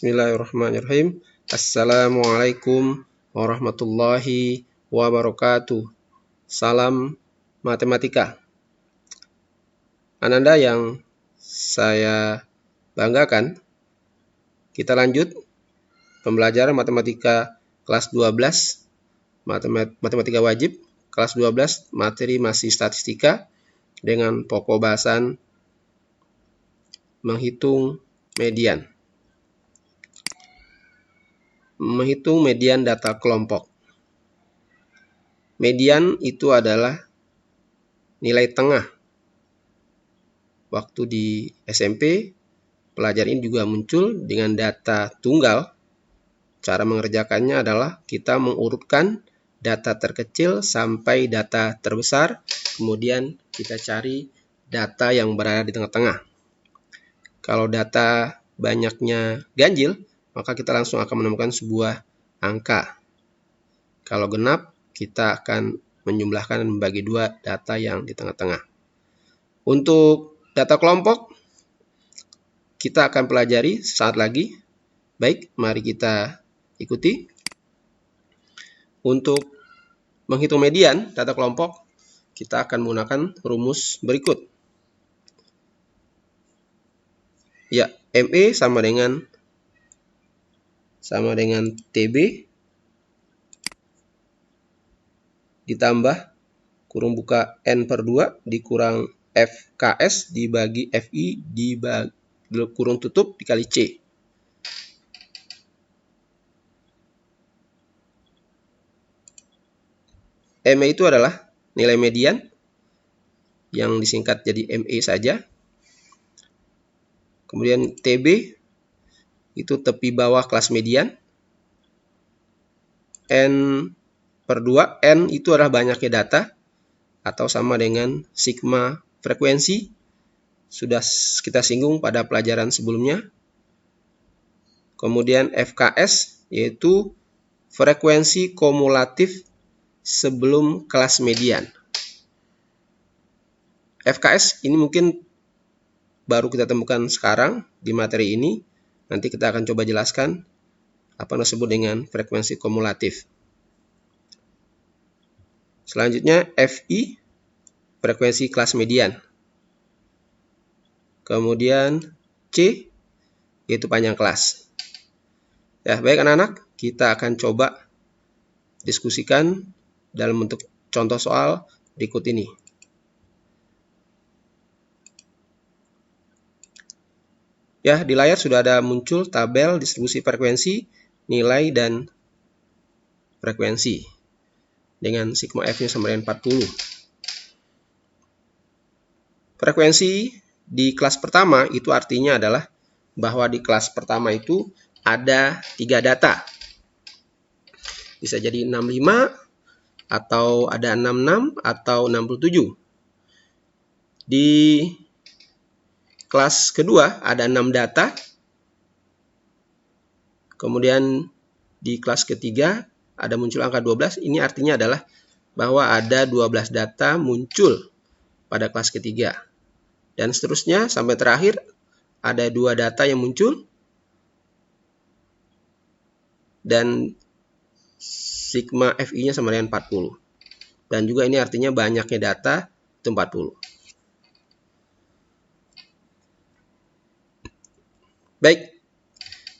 Bismillahirrahmanirrahim. Assalamualaikum warahmatullahi wabarakatuh. Salam matematika. Ananda yang saya banggakan, kita lanjut pembelajaran matematika kelas 12, matematika wajib, kelas 12, materi masih statistika, dengan pokok bahasan menghitung median. Menghitung median data kelompok. Median itu adalah nilai tengah. Waktu di SMP, pelajaran ini juga muncul dengan data tunggal. Cara mengerjakannya adalah kita mengurutkan data terkecil sampai data terbesar, kemudian kita cari data yang berada di tengah-tengah. Kalau data banyaknya ganjil, maka kita langsung akan menemukan sebuah angka. Kalau genap, kita akan menjumlahkan dan membagi dua data yang di tengah-tengah. Untuk data kelompok, kita akan pelajari sesaat lagi. Baik, mari kita ikuti. Untuk menghitung median data kelompok, kita akan menggunakan rumus berikut. Ya, ME sama dengan TB ditambah kurung buka N/2 dikurang FKS dibagi FI dibagi kurung tutup dikali C. ME itu adalah nilai median yang disingkat jadi ME saja. Kemudian TB itu tepi bawah kelas median. N/2, N itu adalah banyaknya data atau sama dengan sigma frekuensi. Sudah kita singgung pada pelajaran sebelumnya. Kemudian FKS yaitu frekuensi kumulatif sebelum kelas median. FKS ini mungkin baru kita temukan sekarang di materi ini. Nanti kita akan coba jelaskan apa yang disebut dengan frekuensi kumulatif. Selanjutnya FI, frekuensi kelas median. Kemudian C, yaitu panjang kelas. Ya, baik anak-anak, kita akan coba diskusikan dalam bentuk contoh soal berikut ini. Ya, di layar sudah ada muncul tabel distribusi frekuensi, nilai, dan frekuensi. Dengan sigma F-nya sama dengan 40. Frekuensi di kelas pertama itu artinya adalah bahwa di kelas pertama itu ada 3 data. Bisa jadi 65, atau ada 66, atau 67. Di kelas kedua ada 6 data. Kemudian di kelas ketiga ada muncul angka 12. Ini artinya adalah bahwa ada 12 data muncul pada kelas ketiga. Dan seterusnya sampai terakhir ada 2 data yang muncul. Dan sigma FI-nya sama dengan 40. Dan juga ini artinya banyaknya data itu 40. Baik,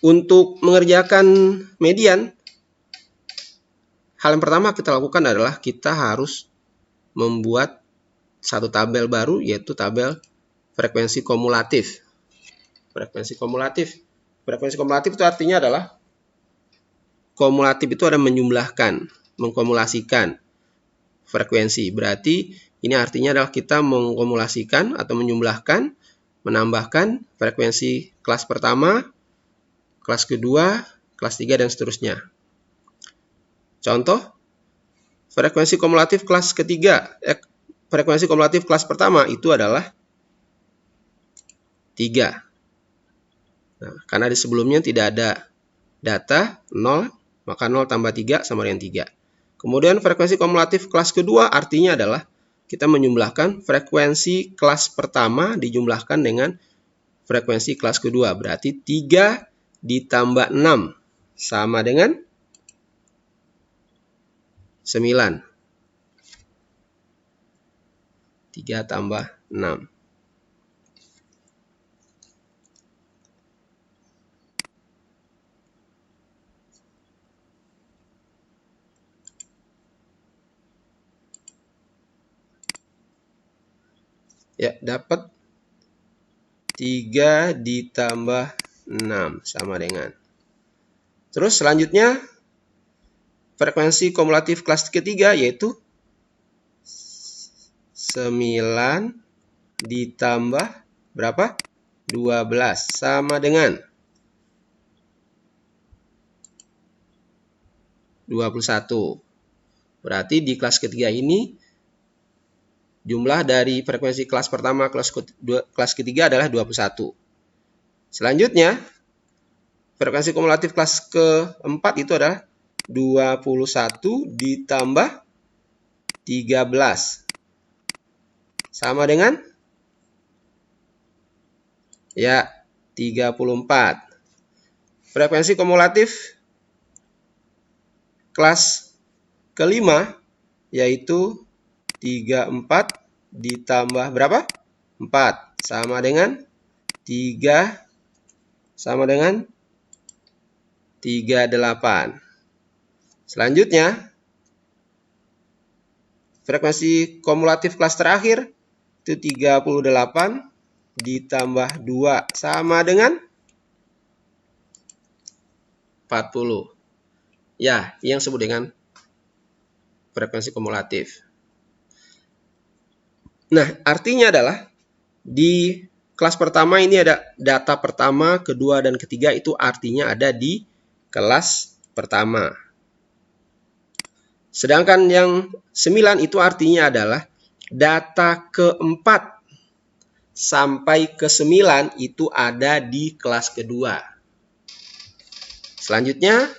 untuk mengerjakan median, hal yang pertama kita lakukan adalah kita harus membuat satu tabel baru, yaitu tabel frekuensi kumulatif. Frekuensi kumulatif itu artinya adalah kumulatif itu ada menjumlahkan, mengkumulasikan frekuensi. Berarti ini artinya adalah kita mengkumulasikan atau menjumlahkan, menambahkan frekuensi kelas pertama, kelas kedua, kelas 3, dan seterusnya. Contoh, frekuensi kumulatif kelas ketiga, frekuensi kumulatif kelas pertama itu adalah 3. Nah, karena di sebelumnya tidak ada data 0, maka 0 tambah 3 sama dengan 3. Kemudian frekuensi kumulatif kelas kedua artinya adalah kita menjumlahkan frekuensi kelas pertama dijumlahkan dengan frekuensi kelas kedua. Berarti 3 ditambah 6 sama dengan 9. 3 tambah 6. Ya, dapat 3 ditambah 6 sama dengan. Terus selanjutnya frekuensi kumulatif kelas ketiga yaitu 9 ditambah berapa? 12 sama dengan 21. Berarti di kelas ketiga ini jumlah dari frekuensi kelas pertama kelas ketiga adalah 21. Selanjutnya, frekuensi kumulatif kelas keempat itu adalah 21 ditambah 13. Sama dengan? Ya, 34. Frekuensi kumulatif kelas kelima yaitu 34 ditambah berapa? 4 sama dengan 3 sama dengan 38. Selanjutnya, frekuensi kumulatif kelas terakhir itu 38 ditambah 2 sama dengan 40. Ya, yang disebut dengan frekuensi kumulatif. Nah, artinya adalah di kelas pertama ini ada data pertama, kedua, dan ketiga itu artinya ada di kelas pertama. Sedangkan yang 9 itu artinya adalah data keempat sampai ke 9 itu ada di kelas kedua. Selanjutnya,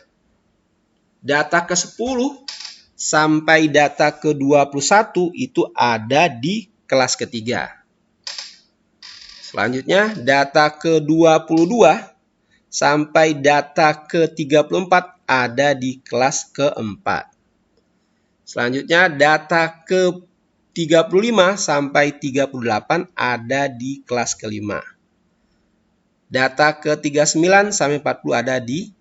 data ke-10 sampai data ke-21 itu ada di kelas ketiga. Selanjutnya, data ke-22 sampai data ke-34 ada di kelas keempat. Selanjutnya, data ke-35 sampai 38 ada di kelas kelima. Data ke-39 sampai 40 ada di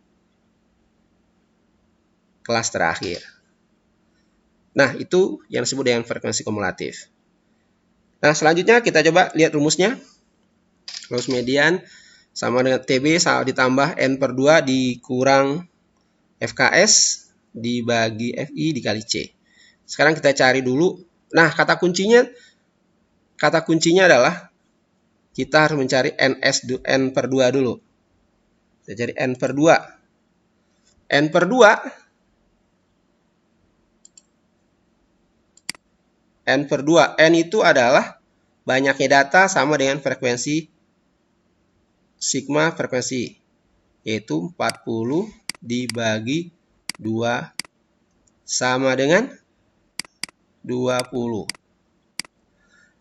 kelas terakhir. Nah, itu yang disebut dengan frekuensi kumulatif. Nah, selanjutnya kita coba lihat rumusnya. Rumus median sama dengan TB ditambah N/2 dikurang FKS dibagi FI dikali C. Sekarang kita cari dulu. Nah, kata kuncinya adalah kita harus mencari N/2 dulu. Kita cari N/2. N itu adalah banyaknya data sama dengan frekuensi sigma frekuensi, yaitu 40 dibagi 2 sama dengan 20.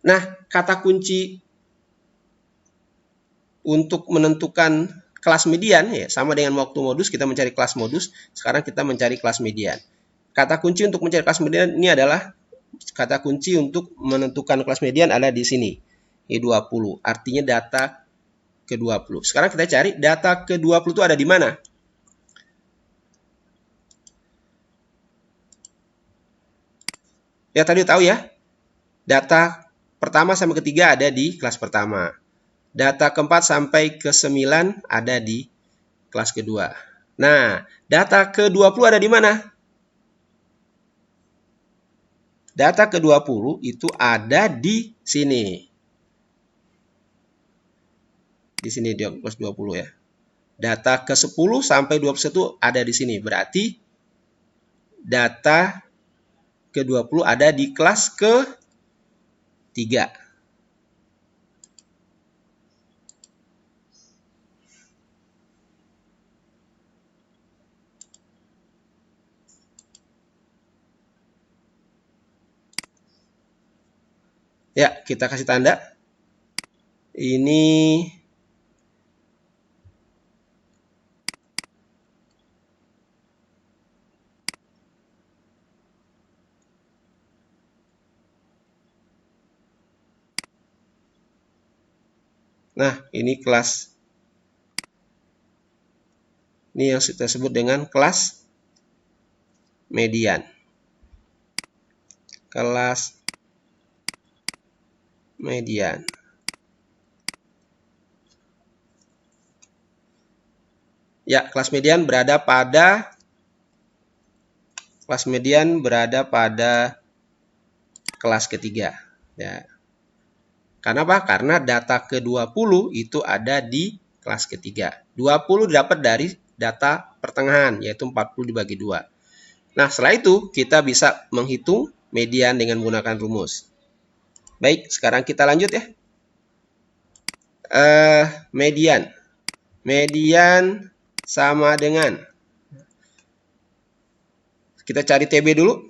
Nah, kata kunci untuk menentukan kelas median ya sama dengan waktu modus, kita mencari kelas modus, sekarang kita mencari kelas median. Kata kunci untuk mencari kelas median ini adalah kata kunci untuk menentukan kelas median ada di sini. E20, artinya data ke-20. Sekarang kita cari data ke-20 itu ada di mana? Ya tadi tahu ya. Data pertama sampai ketiga ada di kelas pertama. Data keempat sampai ke-9 ada di kelas kedua. Nah, data ke-20 ada di mana? Data ke-20 itu ada di sini. Di sini di kelas 20 ya. Data ke-10 sampai 21 ada di sini. Berarti data ke-20 ada di kelas ke-3. Ya, kita kasih tanda. Ini Nah, ini kelas. Ini yang kita sebut dengan kelas median. Kelas median. Ya, kelas median berada pada kelas ketiga. Ya. Karena apa? Karena data ke-20 itu ada di kelas ketiga. 20 dapat dari data pertengahan, yaitu 40 dibagi 2. Nah, setelah itu kita bisa menghitung median dengan menggunakan rumus. Baik, sekarang kita lanjut ya. Median. Median sama dengan, kita cari TB dulu.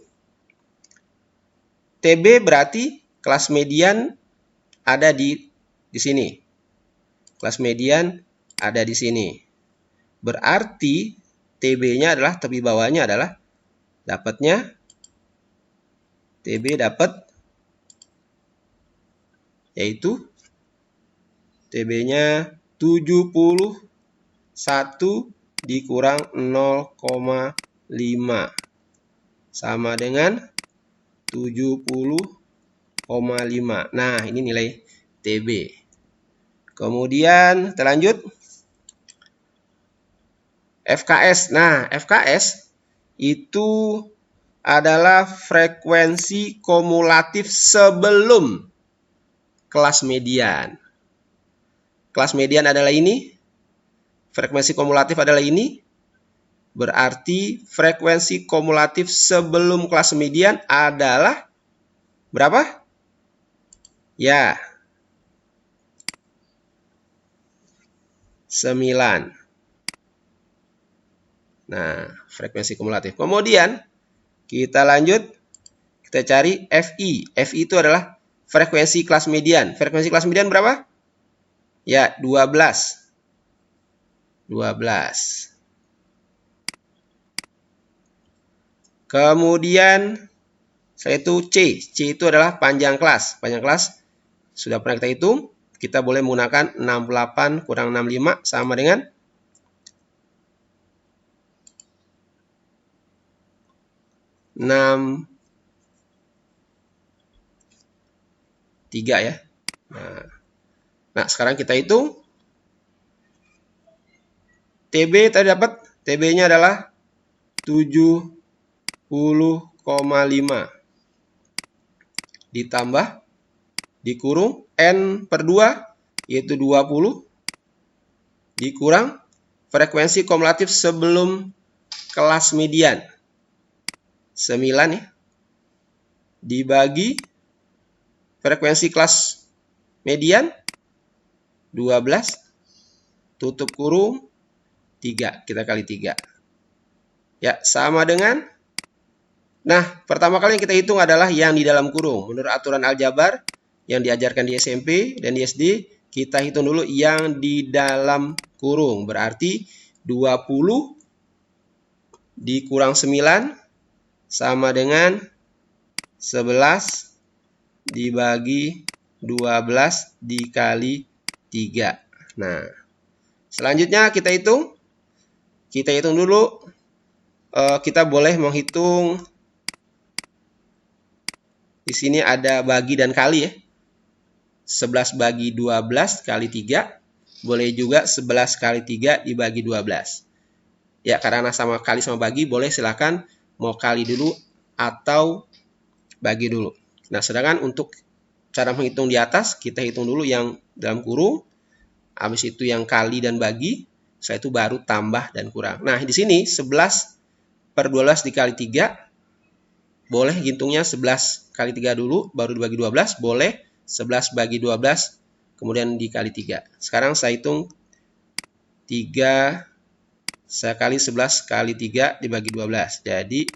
TB berarti kelas median ada di sini. Kelas median ada di sini. Berarti TB-nya adalah, tepi bawahnya adalah, dapatnya TB dapat, yaitu TB-nya 71 dikurang 0,5 sama dengan 70,5. Nah, ini nilai TB. Kemudian kita lanjut. FKS. Nah, FKS itu adalah frekuensi kumulatif sebelum kelas median. Kelas median adalah ini. Frekuensi kumulatif adalah ini. Berarti frekuensi kumulatif sebelum kelas median adalah berapa? Ya, 9. Nah, frekuensi kumulatif. Kemudian kita lanjut, kita cari FI. FI itu adalah frekuensi kelas median. Frekuensi kelas median berapa? Ya, 12. 12. Kemudian yaitu C. C itu adalah panjang kelas. Panjang kelas sudah pernah kita hitung. Kita boleh menggunakan 68 kurang 65 sama dengan 3 ya. Nah, sekarang kita hitung. TB tadi dapat, TB-nya adalah 70,5 ditambah dikurung N per 2 yaitu 20 dikurang frekuensi kumulatif sebelum kelas median 9 ya, dibagi frekuensi kelas median 12 tutup kurung 3, kita kali 3. Ya, sama dengan, nah, pertama kali yang kita hitung adalah yang di dalam kurung. Menurut aturan aljabar yang diajarkan di SMP dan di SD, kita hitung dulu yang di dalam kurung. Berarti 20 dikurang 9 sama dengan 11 dibagi 12 dikali 3. Nah, selanjutnya kita hitung. Kita hitung dulu. Kita boleh menghitung. Di sini ada bagi dan kali ya. 11 bagi 12 kali 3. Boleh juga 11 kali 3 dibagi 12. Ya, karena sama kali sama bagi, boleh silakan mau kali dulu atau bagi dulu. Nah, sedangkan untuk cara menghitung di atas, kita hitung dulu yang dalam kurung. Habis itu yang kali dan bagi. Setelah itu baru tambah dan kurang. Nah, di sini 11 per 12 dikali 3. Boleh hitungnya 11 kali 3 dulu, baru dibagi 12. Boleh 11 bagi 12, kemudian dikali 3. Sekarang saya hitung 3, saya kali 11 kali 3 dibagi 12. Jadi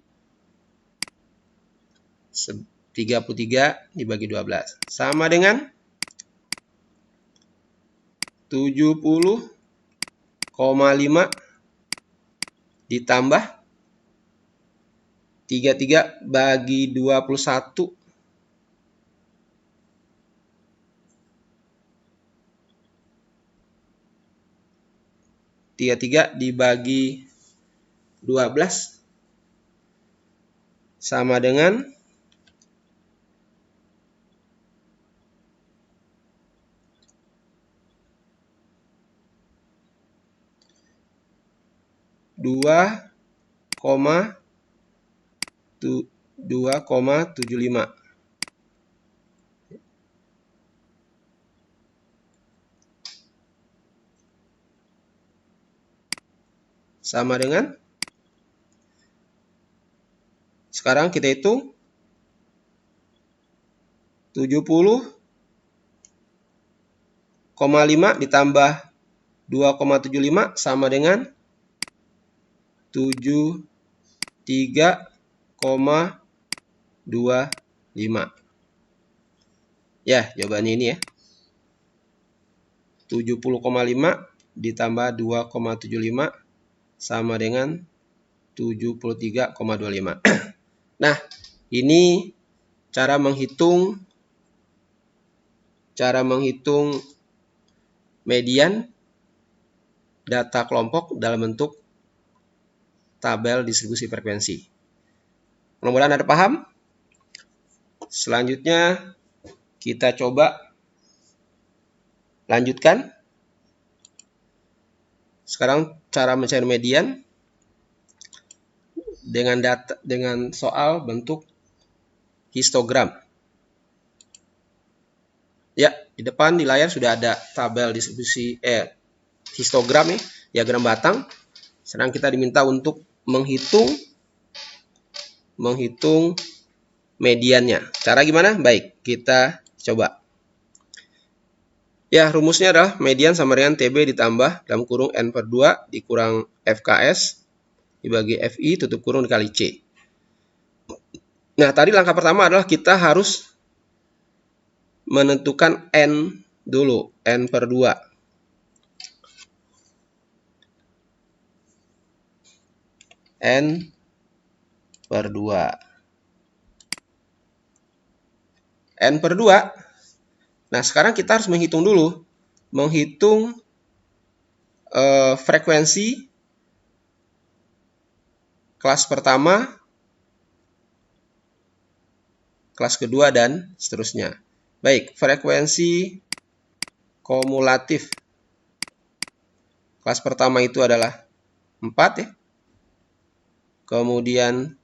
33 dibagi 12. Sama dengan 70,5 ditambah 33 bagi 21. 33 dibagi 12 sama dengan 2,75. Sama dengan, sekarang kita hitung 70,5 ditambah 2,75 sama dengan 73,25. Ya, jawabannya ini ya. 70,5 ditambah 2,75 sama dengan 73,25. Nah, ini cara menghitung median data kelompok dalam bentuk tabel distribusi frekuensi. Mudah-mudahan Anda paham. Selanjutnya kita coba lanjutkan. Sekarang cara mencari median dengan soal bentuk histogram. Ya, di depan di layar sudah ada tabel distribusi histogram nih, diagram batang. Sekarang kita diminta untuk menghitung mediannya. Cara gimana? Baik, kita coba. Ya, rumusnya adalah median sama dengan TB ditambah dalam kurung N/2 dikurang FKS dibagi FI tutup kurung dikali C. Nah, tadi langkah pertama adalah kita harus menentukan N dulu, N/2. N/2. N/2. Nah, sekarang kita harus menghitung dulu. Menghitung frekuensi kelas pertama, kelas kedua, dan seterusnya. Baik, frekuensi kumulatif. Kelas pertama itu adalah 4 ya. Kemudian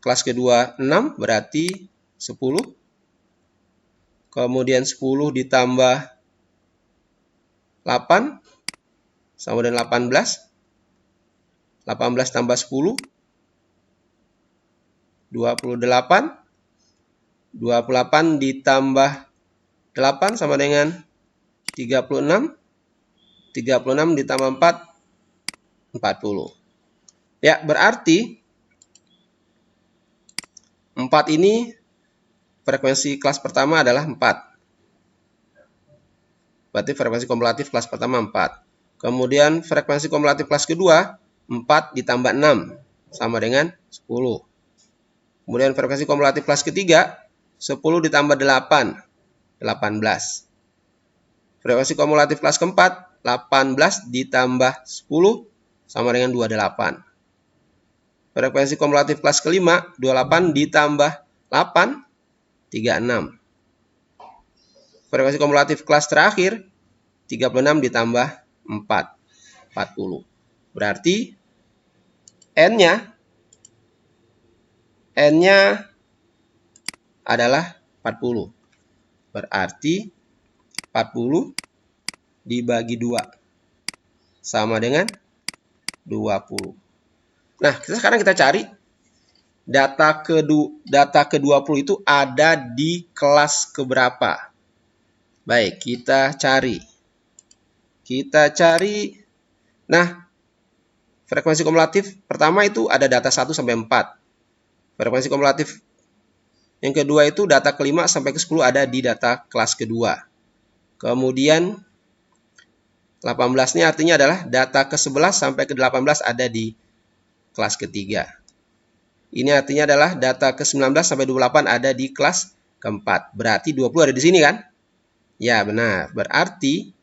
kelas kedua 6 berarti 10. Kemudian 10 ditambah 8 sama dengan 18. 18 tambah 10 28. 28 ditambah 8 sama dengan 36. 36 ditambah 4 40. Ya, berarti 4 ini frekuensi kelas pertama adalah 4. Berarti frekuensi kumulatif kelas pertama 4. Kemudian frekuensi kumulatif kelas kedua 4 ditambah 6 sama dengan 10. Kemudian frekuensi kumulatif kelas ketiga 10 ditambah 8 18. Frekuensi kumulatif kelas keempat 18 ditambah 10 sama dengan 28. Frekuensi kumulatif kelas kelima 28 ditambah 8 36. Frekuensi kumulatif kelas terakhir 36 ditambah 4 40. Berarti N-nya adalah 40. Berarti 40 dibagi 2 sama dengan 20. Nah, sekarang kita cari data ke-20 itu ada di kelas keberapa. Baik, kita cari. Nah, frekuensi kumulatif pertama itu ada data 1 sampai 4. Frekuensi kumulatif yang kedua itu data ke-5 sampai ke-10 ada di data kelas kedua. Kemudian 18-nya artinya adalah data ke-11 sampai ke-18 ada di kelas ketiga. Ini artinya adalah data ke-19 sampai 28 ada di kelas keempat. Berarti 20 ada di sini kan? Ya, benar. Berarti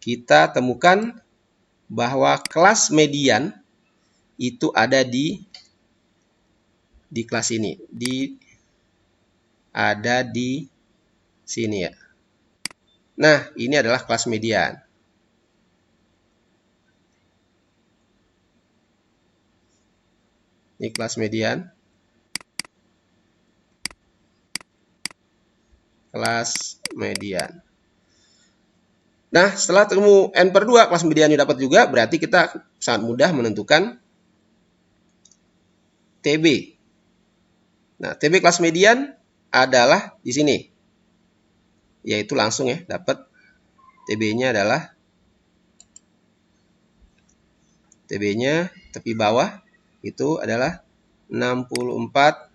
kita temukan bahwa kelas median itu ada di kelas ini, ada di sini ya. Nah, ini adalah kelas median. Ini kelas median. Kelas median. Nah, setelah ketemu N per 2, kelas median dapat juga, berarti kita sangat mudah menentukan TB. Nah, TB kelas median adalah di sini. Yaitu langsung ya, dapat TB-nya adalah TB-nya tepi bawah itu adalah 64,5.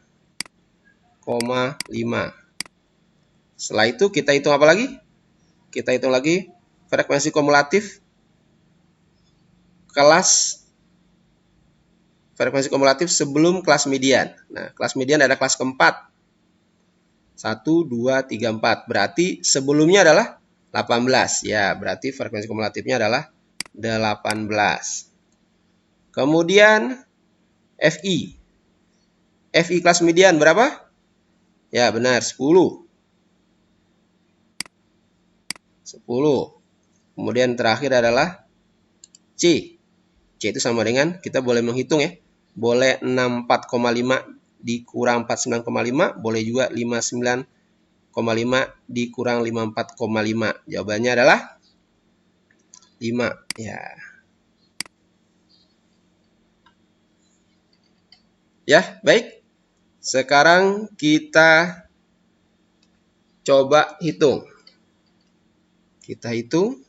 Setelah itu kita hitung apa lagi? Kita hitung lagi frekuensi kumulatif sebelum kelas median. Nah, kelas median ada kelas keempat. 1, 2, 3, 4. Berarti sebelumnya adalah 18. Ya, berarti frekuensi kumulatifnya adalah 18. Kemudian FI. FI kelas median berapa? Ya, benar, 10. Kemudian terakhir adalah C. C itu sama dengan, kita boleh menghitung ya. Boleh 64,5 dikurang 49,5, boleh juga 59,5 dikurang 54,5. Jawabannya adalah 5. Ya. Ya, baik. Sekarang kita coba hitung. Kita hitung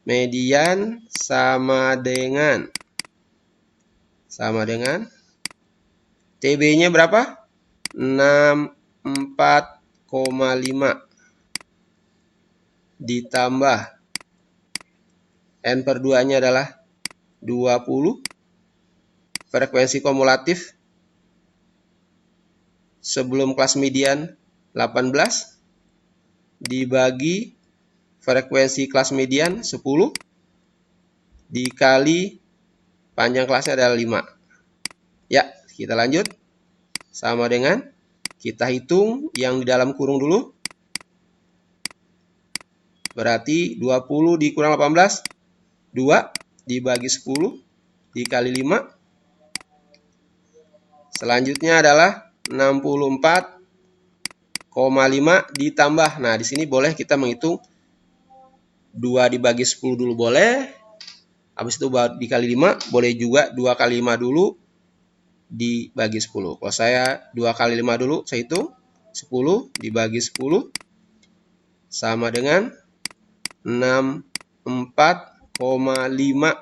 median sama dengan TB-nya berapa? 64,5 ditambah N per 2-nya adalah 20. Frekuensi kumulatif sebelum kelas median 18 dibagi frekuensi kelas median 10 dikali panjang kelasnya adalah 5. Ya, kita lanjut. Sama dengan kita hitung yang di dalam kurung dulu. Berarti 20 dikurang 18, 2 dibagi 10 dikali 5. Selanjutnya adalah 64,5 ditambah. Nah, di sini boleh kita menghitung 2 dibagi 10 dulu boleh. Habis itu dikali 5, boleh juga 2 kali 5 dulu dibagi 10. Kalau saya 2 kali 5 dulu, saya hitung 10 dibagi 10 sama dengan 64,5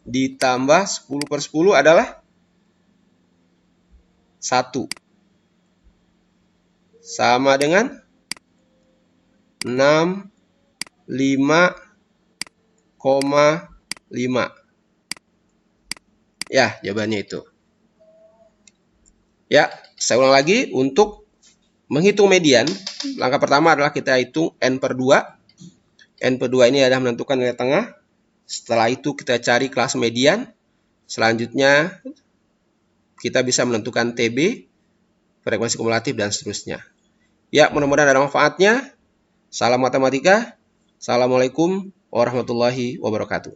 ditambah 10 per 10 adalah 1. Sama dengan 65,5. Ya, jawabannya itu. Ya, saya ulang lagi. Untuk menghitung median, langkah pertama adalah kita hitung N per 2. N per 2 ini adalah menentukan nilai tengah. Setelah itu kita cari kelas median. Selanjutnya kita bisa menentukan TB, frekuensi kumulatif, dan seterusnya. Ya, mudah-mudahan ada manfaatnya. Salam matematika. Assalamualaikum warahmatullahi wabarakatuh.